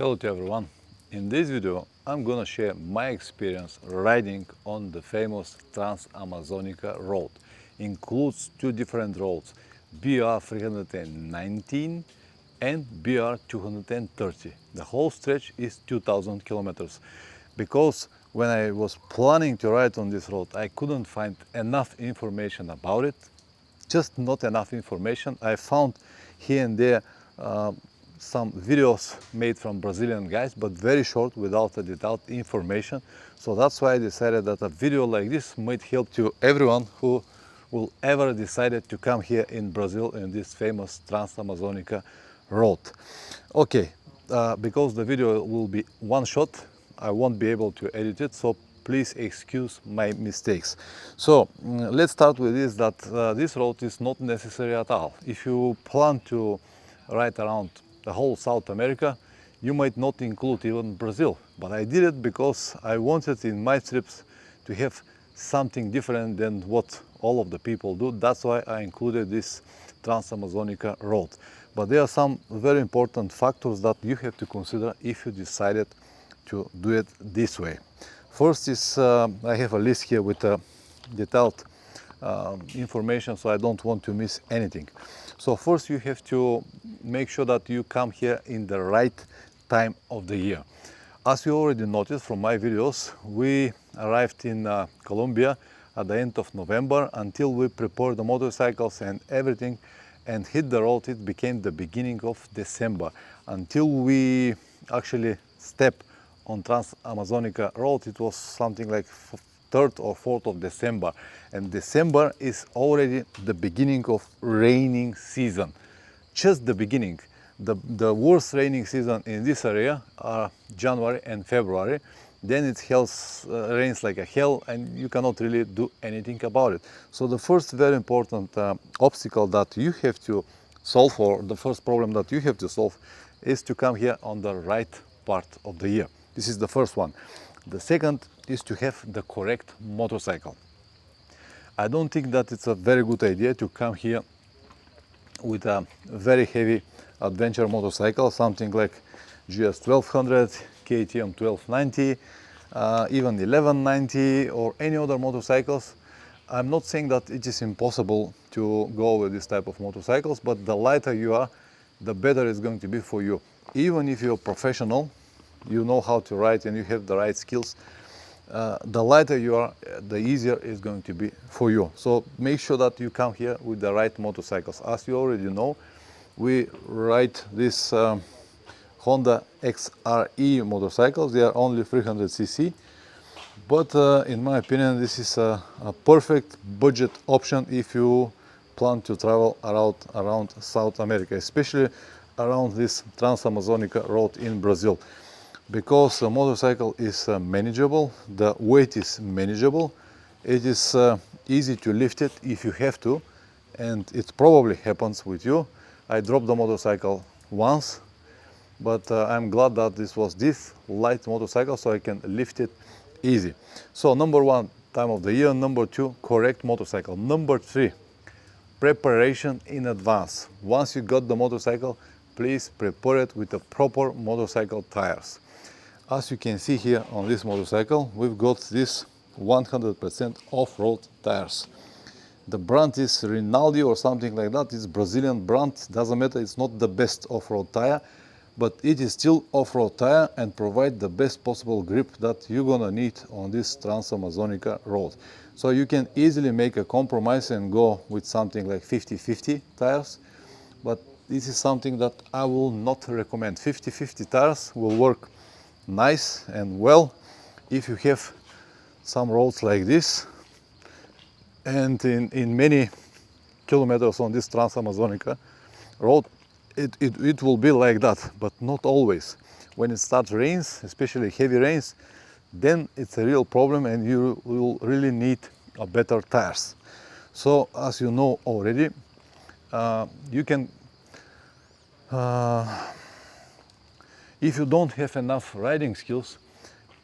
Hello to everyone. In this video I'm gonna share my experience riding on the famous Trans-Amazonica road. Includes two different roads, BR 319 and BR 230. The whole stretch is 2000 kilometers. Because when I was planning to ride on this road I couldn't find enough information about it, just not enough information. I found here and there some videos made from Brazilian guys, but very short, without a detailed information. So that's why I decided that a video like this might help to everyone who will ever decided to come here in Brazil in this famous Trans-Amazonica road. Okay, because the video will be one shot, I won't be able to edit it, so please excuse my mistakes. So let's start with this, that this road is not necessary at all. If you plan to ride around the whole South America, you might not include even Brazil, but I did it because I wanted in my trips to have something different than what all of the people do. That's why I included this Trans-Amazonica road. But there are some very important factors that you have to consider if you decided to do it this way. First is, I have a list here with detailed information, so I don't want to miss anything. So first you have to make sure that you come here in the right time of the year. As you already noticed from my videos, we arrived in Colombia at the end of November. Until we prepared the motorcycles and everything and hit the road, it became the beginning of December. Until we actually stepped on Trans-Amazonica road, it was something like 3rd or 4th of December. And December is already the beginning of raining season. Just the beginning. The worst raining season in this area are January and February. Then it rains like a hell and you cannot really do anything about it. So the first very important obstacle that you have to solve, or the first problem that you have to solve, is to come here on the right part of the year. This is the first one. The second is to have the correct motorcycle. I don't think that it's a very good idea to come here with a very heavy adventure motorcycle, something like GS 1200, KTM 1290, even 1190 or any other motorcycles. I'm not saying that it is impossible to go with this type of motorcycles, but the lighter you are, the better it's going to be for you. Even if you're professional, you know how to ride and you have the right skills, the lighter you are, the easier it's going to be for you. So make sure that you come here with the right motorcycles. As you already know, we ride this Honda XRE motorcycles. They are only 300cc, but in my opinion this is a perfect budget option if you plan to travel around South America, especially around this Trans-Amazonica road in Brazil. Because the motorcycle is manageable, the weight is manageable, it is easy to lift it if you have to, and it probably happens with you. I dropped the motorcycle once, but I'm glad that this was this light motorcycle, so I can lift it easy. So number one, time of the year. Number two, correct motorcycle. Number three, preparation in advance. Once you got the motorcycle, please prepare it with the proper motorcycle tires. As you can see here on this motorcycle, we've got this 100% off-road tires. The brand is Rinaldi or something like that. It's Brazilian brand, doesn't matter, it's not the best off-road tire, but it is still off-road tire and provide the best possible grip that you're gonna need on this Trans-Amazonica road. So you can easily make a compromise and go with something like 50-50 tires, but this is something that I will not recommend. 50-50 tires will work nice and well if you have some roads like this, and in many kilometers on this Trans-Amazonica road it will be like that, but not always. When it starts rains, especially heavy rains, then it's a real problem and you will really need a better tires. So as you know already, you can if you don't have enough riding skills,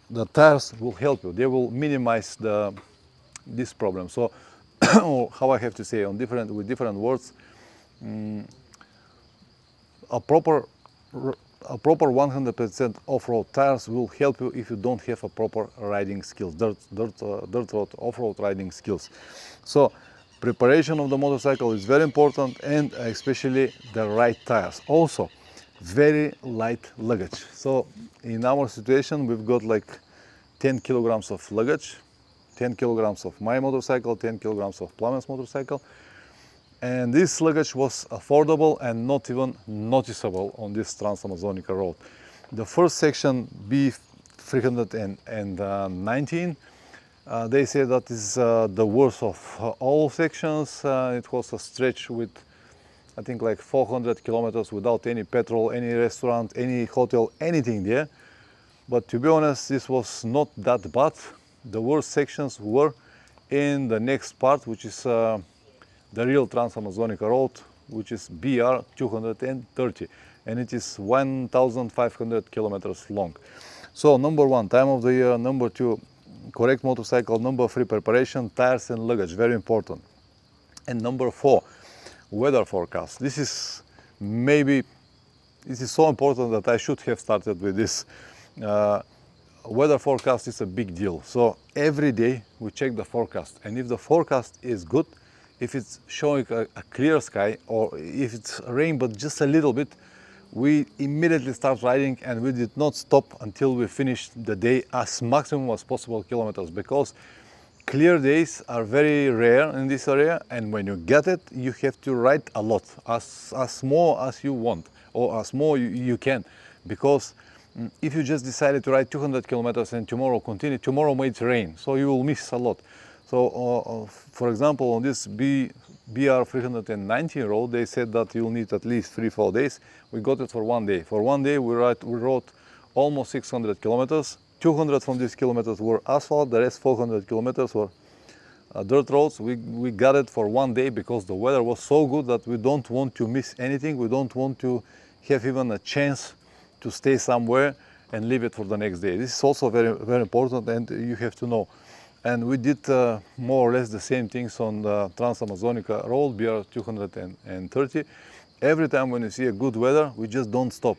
the tires will help you. They will minimize this problem. So or how I have to say with different words, a proper a proper 100% off-road tires will help you if you don't have a proper riding skills, dirt road, off-road riding skills. So preparation of the motorcycle is very important, and especially the right tires. Also, very light luggage. So in our situation, we've got like 10 kilograms of luggage, 10 kilograms of my motorcycle, 10 kilograms of Plamen's motorcycle. And this luggage was affordable and not even noticeable on this Trans-Amazonica road. The first section, B319, they say that is the worst of all sections. It was a stretch with, I think, like 400 kilometers without any petrol, any restaurant, any hotel, anything there. But to be honest, this was not that bad. The worst sections were in the next part, which is the real Trans-Amazonica road, which is BR 230, and it is 1,500 kilometers long. So number one, time of the year. Number two, correct motorcycle. Number three, preparation, tires and luggage, very important. And number four, weather forecast. This is so important that I should have started with this. Weather forecast is a big deal. So every day we check the forecast, and if the forecast is good, if it's showing a clear sky, or if it's rain but just a little bit, we immediately start riding, and we did not stop until we finished the day as maximum as possible kilometers, because clear days are very rare in this area, and when you get it, you have to ride a lot, as more as you want, or as more you can, because if you just decided to ride 200 kilometers and tomorrow continue, tomorrow might rain, so you will miss a lot. So, for example, on this BR 319 road, they said that you'll need at least 3-4 days. We got it for 1 day. For 1 day, we rode almost 600 kilometers. 200 from these kilometers were asphalt, the rest 400 kilometers were dirt roads. We got it for 1 day because the weather was so good that we don't want to miss anything. We don't want to have even a chance to stay somewhere and leave it for the next day. This is also very, very important, and you have to know. And we did more or less the same things on the Trans-Amazonica road, BR 230. Every time when you see a good weather, we just don't stop.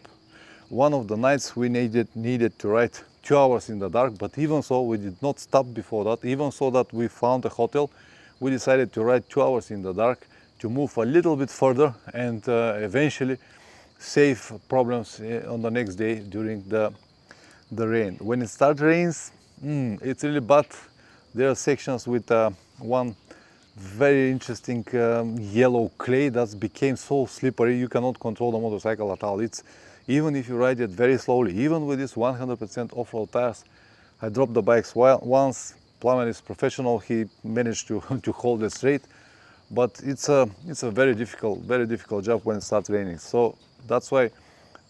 One of the nights we needed to ride 2 hours in the dark, but even so, we did not stop before that. Even so that we found a hotel, we decided to ride 2 hours in the dark to move a little bit further and eventually save problems on the next day during the rain. When it starts rains, it's really bad. There are sections with one very interesting yellow clay that became so slippery you cannot control the motorcycle at all. It's even if you ride it very slowly, even with this 100% off-road tires. I dropped the bikes once. Plamen is professional; he managed to hold it straight. But it's a very difficult job when it starts raining. So that's why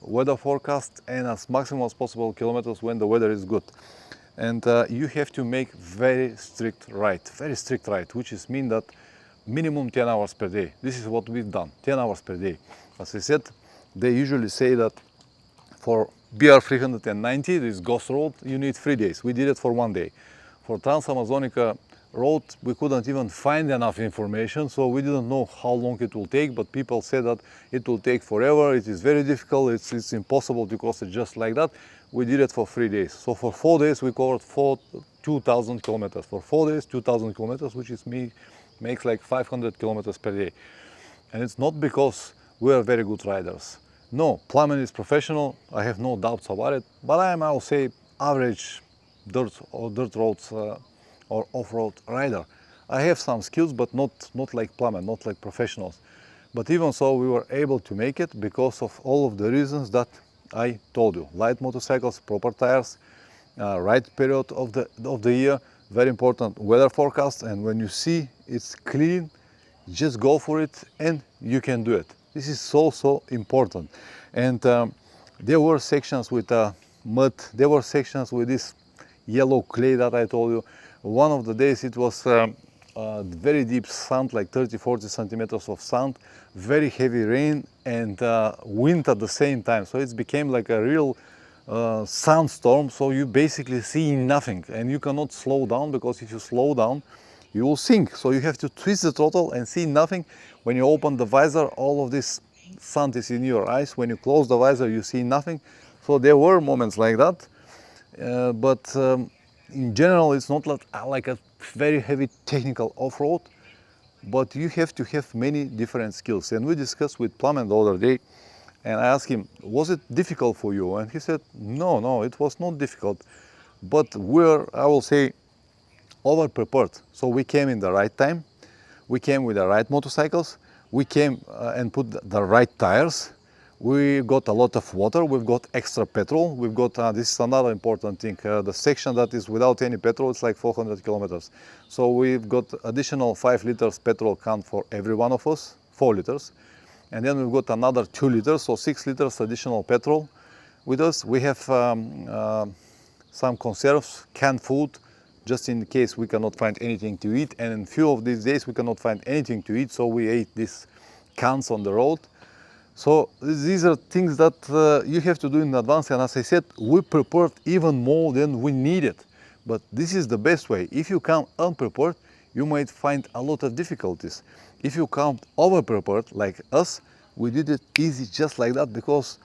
weather forecast and as maximum as possible kilometers when the weather is good. And you have to make very strict ride, which is mean that minimum 10 hours per day. This is what we've done, 10 hours per day. As I said, they usually say that for BR 390, this Ghost Road, you need 3 days. We did it for 1 day. For Trans-Amazonica road, we couldn't even find enough information, so we didn't know how long it will take, but people said that it will take forever, it is very difficult, it's impossible to cross it just like that. We did it for 3 days. So for 4 days we covered 2,000 kilometers. For 4 days, 2,000 kilometers, which is makes like 500 kilometers per day. And it's not because we are very good riders. No, Plamen is professional, I have no doubts about it, but I am, I'll say, average dirt roads or off-road rider. I have some skills, but not like Plamen, not like professionals. But even so, we were able to make it because of all of the reasons that I told you. Light motorcycles, proper tires, right period of the year, very important weather forecast, and when you see it's clean, just go for it and you can do it. This is so important. And there were sections with mud, there were sections with this yellow clay that I told you. One of the days it was very deep sand, like 30-40 centimeters of sand, very heavy rain and wind at the same time. So it became like a real sandstorm. So you basically see nothing and you cannot slow down, because if you slow down, you will sink. So you have to twist the throttle and see nothing. When you open the visor, all of this sun is in your eyes. When you close the visor, you see nothing. So there were moments like that, but in general, it's not like a very heavy technical off-road, but you have to have many different skills. And we discussed with Plamen the other day, and I asked him, was it difficult for you? And he said, no, it was not difficult, but we're, I will say, over prepared. So we came in the right time, we came with the right motorcycles, we came and put the right tires, we got a lot of water, we've got extra petrol, we've got, this is another important thing, the section that is without any petrol, it's like 400 kilometers. So we've got additional 5 liters petrol can for every one of us, 4 liters. And then we've got another 2 liters, so 6 liters additional petrol with us. We have some conserves, canned food, just in case we cannot find anything to eat. And in few of these days we cannot find anything to eat, so we ate these cans on the road. So these are things that you have to do in advance. And as I said, we prepared even more than we needed. But this is the best way. If you come unprepared, you might find a lot of difficulties. If you come over-prepared, like us, we did it easy just like that, because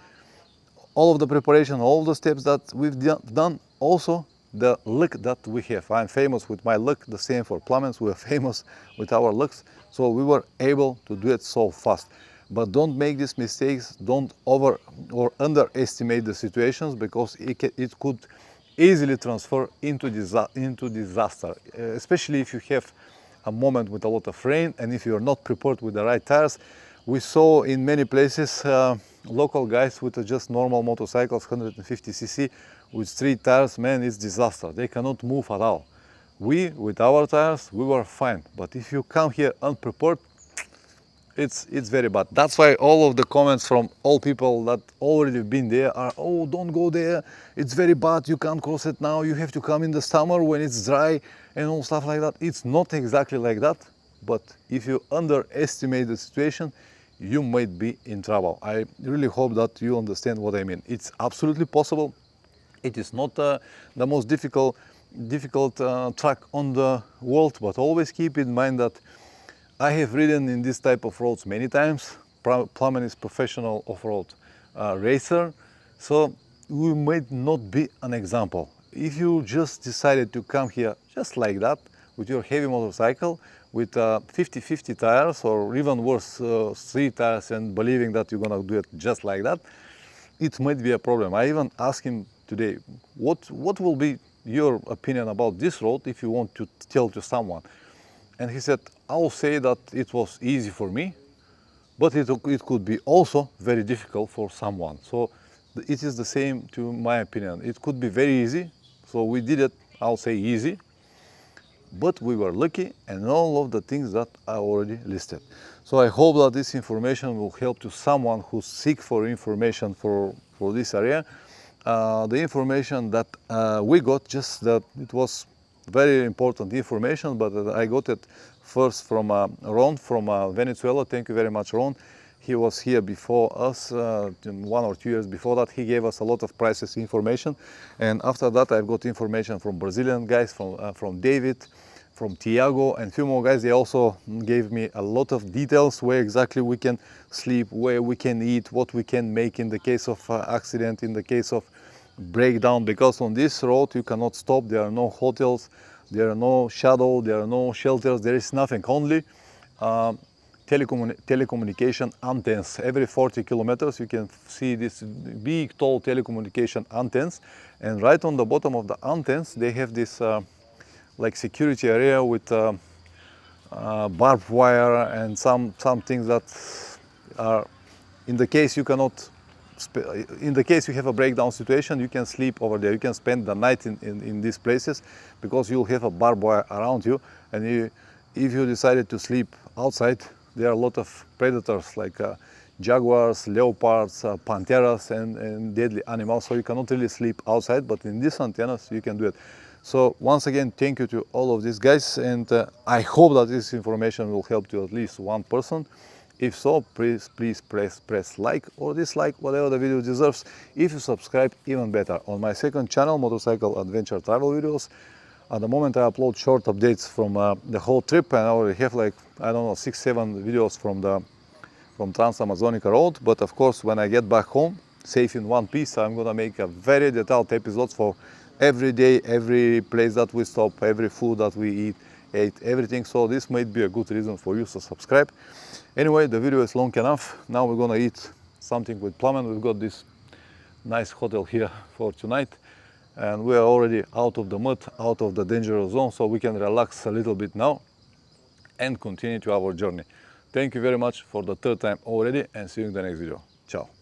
all of the preparation, all the steps that we've done, also the luck that we have. I'm famous with my luck, the same for Plamens, we are famous with our lucks. So we were able to do it so fast. But don't make these mistakes, don't over or underestimate the situations, because it could easily transfer into disaster, especially if you have a moment with a lot of rain and if you're not prepared with the right tires. We saw in many places local guys with just normal motorcycles, 150cc, with 3 tires, man, it's disaster. They cannot move at all. We, with our tires, we were fine. But if you come here unprepared, it's very bad. That's why all of the comments from all people that already been there are, oh, don't go there, it's very bad, you can't cross it now, you have to come in the summer when it's dry and all stuff like that. It's not exactly like that, but if you underestimate the situation, you might be in trouble. I really hope that you understand what I mean. It's absolutely possible. It is not the most difficult track on the world, but always keep in mind that I have ridden in this type of roads many times. Plamen is professional off-road racer, so we might not be an example. If you just decided to come here just like that, with your heavy motorcycle, with 50-50 tires, or even worse, 3 tires, and believing that you're gonna do it just like that, it might be a problem. I even asked him today, what will be your opinion about this road if you want to tell to someone? And he said, I'll say that it was easy for me, but it could be also very difficult for someone. So it is the same to my opinion. It could be very easy, so we did it, I'll say easy, but we were lucky, and all of the things that I already listed. So I hope that this information will help to someone who seek for information for this area. The information that we got, just that it was very important information, but I got it first from Ron from Venezuela. Thank you very much, Ron. He was here before us, 1 or 2 years before that. He gave us a lot of prices information, and after that I've got information from Brazilian guys, from David, from Tiago, and a few more guys. They also gave me a lot of details, where exactly we can sleep, where we can eat, what we can make in the case of accident, in the case of breakdown, because on this road you cannot stop. There are no hotels, there are no shadow, there are no shelters, there is nothing, only telecommunication antennas. Every 40 kilometers you can see this big tall telecommunication antennas, and right on the bottom of the antennas they have this like security area with barbed wire and some things that are, in the case you cannot, in the case you have a breakdown situation, you can sleep over there. You can spend the night in these places, because you'll have a barbed wire around you. And if you decided to sleep outside, there are a lot of predators like jaguars, leopards, panteras, and deadly animals. So you cannot really sleep outside, but in these antennas you can do it. So once again, thank you to all of these guys, and I hope that this information will help to at least one person. If so, please press like or dislike, whatever the video deserves. If you subscribe, even better. On my second channel, Motorcycle Adventure Travel Videos, at the moment I upload short updates from the whole trip, and I already have like, I don't know, 6-7 videos from from Trans-Amazonica Road. But of course, when I get back home, safe in one piece, I'm gonna make a very detailed episodes for every day, every place that we stop, every food that we ate everything. So this might be a good reason for you to subscribe. Anyway, the video is long enough. Now we're gonna eat something with Plamen. We've got this nice hotel here for tonight, and we are already out of the mud, out of the dangerous zone, so we can relax a little bit now and continue to our journey. Thank you very much for the third time already, and see you in the next video. Ciao.